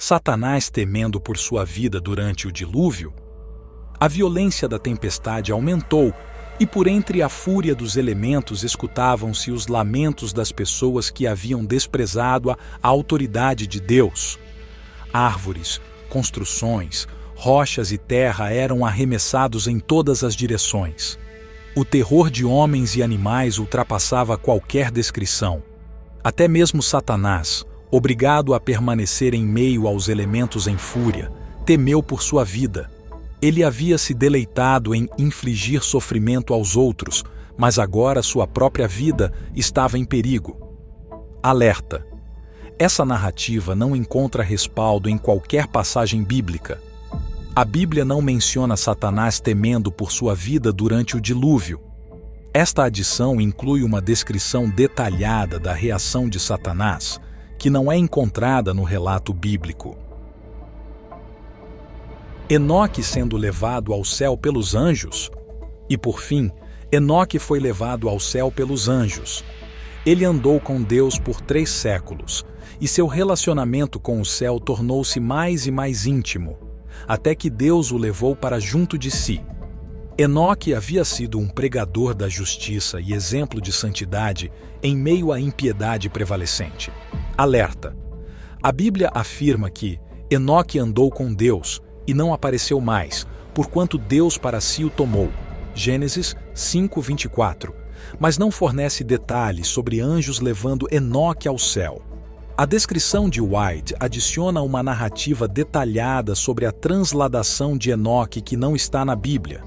Satanás temendo por sua vida durante o dilúvio, a violência da tempestade aumentou e por entre a fúria dos elementos escutavam-se os lamentos das pessoas que haviam desprezado a autoridade de Deus. Árvores, construções, rochas e terra eram arremessados em todas as direções. O terror de homens e animais ultrapassava qualquer descrição. Até mesmo Satanás, obrigado a permanecer em meio aos elementos em fúria, temeu por sua vida. Ele havia se deleitado em infligir sofrimento aos outros, mas agora sua própria vida estava em perigo. Alerta! Essa narrativa não encontra respaldo em qualquer passagem bíblica. A Bíblia não menciona Satanás temendo por sua vida durante o dilúvio. Esta adição inclui uma descrição detalhada da reação de Satanás, que não é encontrada no relato bíblico. Enoque sendo levado ao céu pelos anjos. E por fim, Enoque foi levado ao céu pelos anjos. Ele andou com Deus por 3 séculos, e seu relacionamento com o céu tornou-se mais e mais íntimo, até que Deus o levou para junto de si. Enoque havia sido um pregador da justiça e exemplo de santidade em meio à impiedade prevalecente. Alerta! A Bíblia afirma que Enoque andou com Deus e não apareceu mais, porquanto Deus para si o tomou. Gênesis 5:24, mas não fornece detalhes sobre anjos levando Enoque ao céu. A descrição de White adiciona uma narrativa detalhada sobre a transladação de Enoque que não está na Bíblia.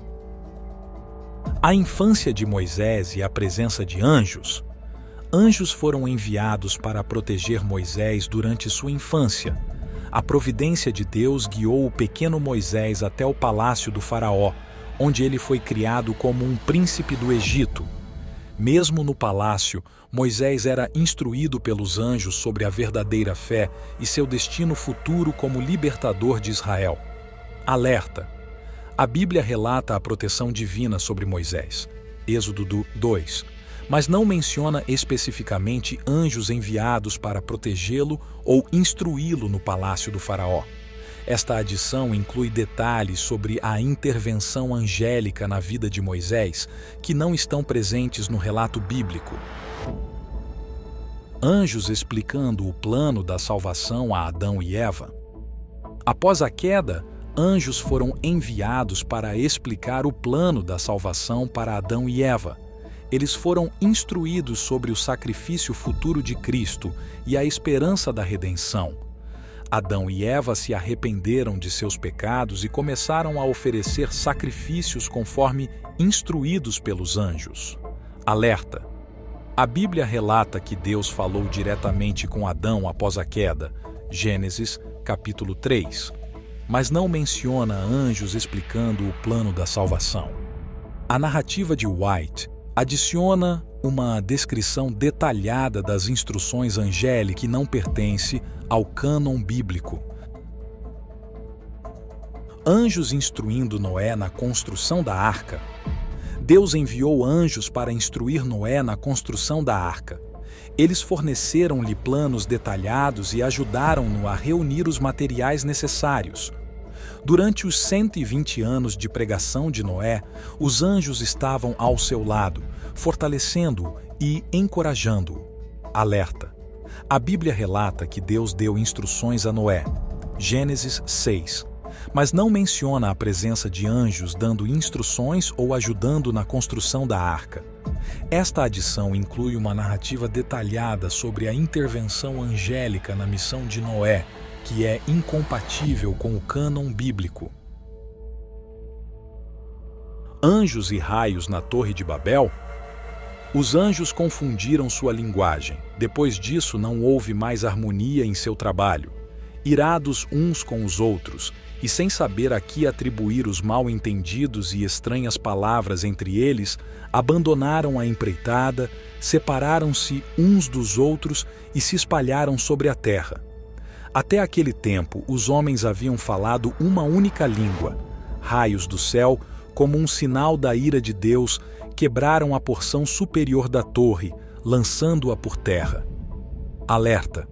A infância de Moisés e a presença de anjos. Anjos foram enviados para proteger Moisés durante sua infância. A providência de Deus guiou o pequeno Moisés até o palácio do faraó, onde ele foi criado como um príncipe do Egito. Mesmo no palácio, Moisés era instruído pelos anjos sobre a verdadeira fé e seu destino futuro como libertador de Israel. Alerta! A Bíblia relata a proteção divina sobre Moisés, Êxodo 2, mas não menciona especificamente anjos enviados para protegê-lo ou instruí-lo no palácio do faraó. Esta adição inclui detalhes sobre a intervenção angélica na vida de Moisés que não estão presentes no relato bíblico. Anjos explicando o plano da salvação a Adão e Eva. Após a queda, anjos foram enviados para explicar o plano da salvação para Adão e Eva. Eles foram instruídos sobre o sacrifício futuro de Cristo e a esperança da redenção. Adão e Eva se arrependeram de seus pecados e começaram a oferecer sacrifícios conforme instruídos pelos anjos. Alerta! A Bíblia relata que Deus falou diretamente com Adão após a queda, Gênesis capítulo 3, mas não menciona anjos explicando o plano da salvação. A narrativa de White adiciona uma descrição detalhada das instruções angélicas que não pertence ao cânon bíblico. Anjos instruindo Noé na construção da arca. Deus enviou anjos para instruir Noé na construção da arca. Eles forneceram-lhe planos detalhados e ajudaram-no a reunir os materiais necessários. Durante os 120 anos de pregação de Noé, os anjos estavam ao seu lado, fortalecendo-o e encorajando-o. Alerta! A Bíblia relata que Deus deu instruções a Noé, Gênesis 6, mas não menciona a presença de anjos dando instruções ou ajudando na construção da arca. Esta adição inclui uma narrativa detalhada sobre a intervenção angélica na missão de Noé, que é incompatível com o cânon bíblico. Anjos e raios na Torre de Babel. Os anjos confundiram sua linguagem. Depois disso, não houve mais harmonia em seu trabalho. Irados uns com os outros, e sem saber a que atribuir os mal-entendidos e estranhas palavras entre eles, abandonaram a empreitada, separaram-se uns dos outros e se espalharam sobre a terra. Até aquele tempo, os homens haviam falado uma única língua. Raios do céu, como um sinal da ira de Deus, quebraram a porção superior da torre, lançando-a por terra. Alerta!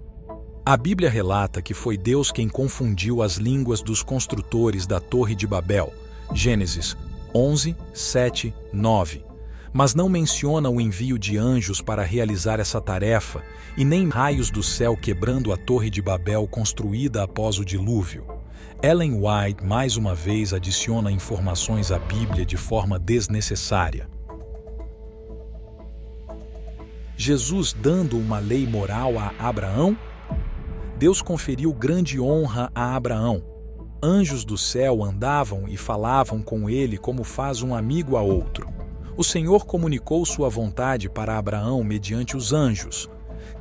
A Bíblia relata que foi Deus quem confundiu as línguas dos construtores da Torre de Babel, Gênesis 11, 7, 9. Mas não menciona o envio de anjos para realizar essa tarefa e nem raios do céu quebrando a Torre de Babel construída após o dilúvio. Ellen White mais uma vez adiciona informações à Bíblia de forma desnecessária. Jesus dando uma lei moral a Abraão? Deus conferiu grande honra a Abraão. Anjos do céu andavam e falavam com ele como faz um amigo a outro. O Senhor comunicou sua vontade para Abraão mediante os anjos.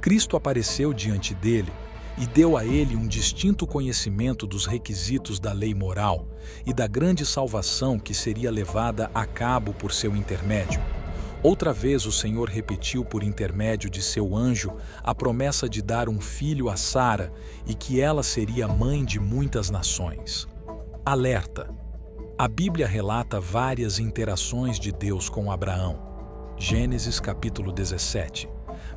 Cristo apareceu diante dele e deu a ele um distinto conhecimento dos requisitos da lei moral e da grande salvação que seria levada a cabo por seu intermédio. Outra vez o Senhor repetiu por intermédio de seu anjo a promessa de dar um filho a Sara e que ela seria mãe de muitas nações. Alerta! A Bíblia relata várias interações de Deus com Abraão. Gênesis capítulo 17.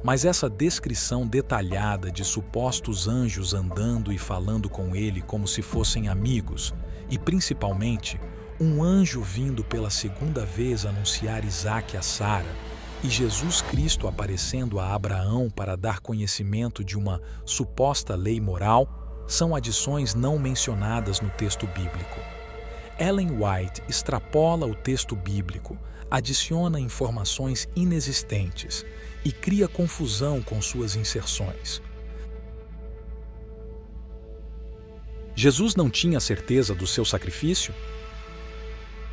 Mas essa descrição detalhada de supostos anjos andando e falando com ele como se fossem amigos, e principalmente um anjo vindo pela segunda vez anunciar Isaque a Sara, e Jesus Cristo aparecendo a Abraão para dar conhecimento de uma suposta lei moral, são adições não mencionadas no texto bíblico. Ellen White extrapola o texto bíblico, adiciona informações inexistentes e cria confusão com suas inserções. Jesus não tinha certeza do seu sacrifício?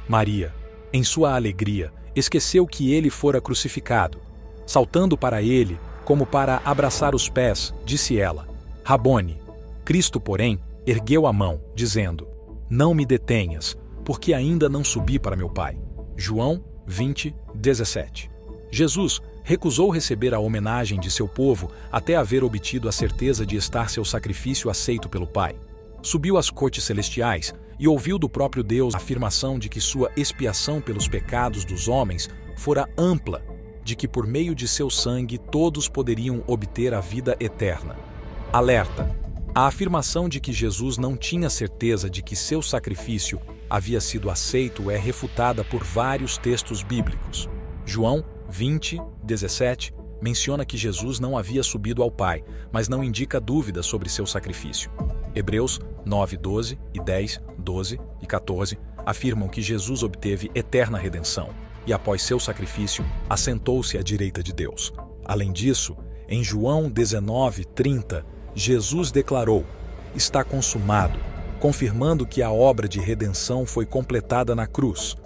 Maria, em sua alegria, esqueceu que ele fora crucificado. Saltando para ele, como para abraçar os pés, disse ela: Rabone. Cristo, porém, ergueu a mão, dizendo: Não me detenhas, porque ainda não subi para meu Pai. João 20, 17. Jesus recusou receber a homenagem de seu povo até haver obtido a certeza de estar seu sacrifício aceito pelo Pai. Subiu às cortes celestiais e ouviu do próprio Deus a afirmação de que sua expiação pelos pecados dos homens fora ampla, de que por meio de seu sangue todos poderiam obter a vida eterna. Alerta! A afirmação de que Jesus não tinha certeza de que seu sacrifício havia sido aceito é refutada por vários textos bíblicos. João 20, 17 menciona que Jesus não havia subido ao Pai, mas não indica dúvida sobre seu sacrifício. Hebreus 9, 12 e 10, 12 e 14 afirmam que Jesus obteve eterna redenção e, após seu sacrifício, assentou-se à direita de Deus. Além disso, em João 19, 30, Jesus declarou: Está consumado, confirmando que a obra de redenção foi completada na cruz.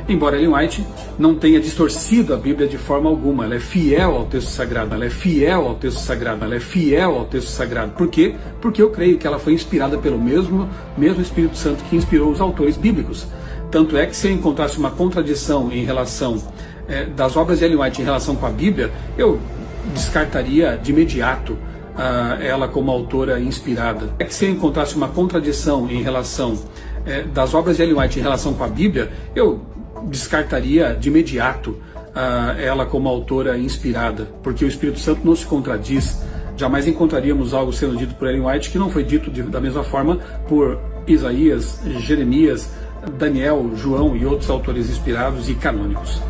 Embora Ellen White não tenha distorcido a Bíblia de forma alguma, ela é fiel ao texto sagrado, ela é fiel ao texto sagrado, ela é fiel ao texto sagrado. Por quê? Porque eu creio que ela foi inspirada pelo mesmo Espírito Santo que inspirou os autores bíblicos. Tanto é que se eu encontrasse uma contradição em relação das obras de Ellen White em relação com a Bíblia, eu descartaria de imediato ela como autora inspirada. É que se eu encontrasse uma contradição em relação das obras de Ellen White em relação com a Bíblia, eu descartaria de imediato ela como autora inspirada, porque o Espírito Santo não se contradiz. Jamais encontraríamos algo sendo dito por Ellen White que não foi dito da mesma forma por Isaías, Jeremias, Daniel, João e outros autores inspirados e canônicos.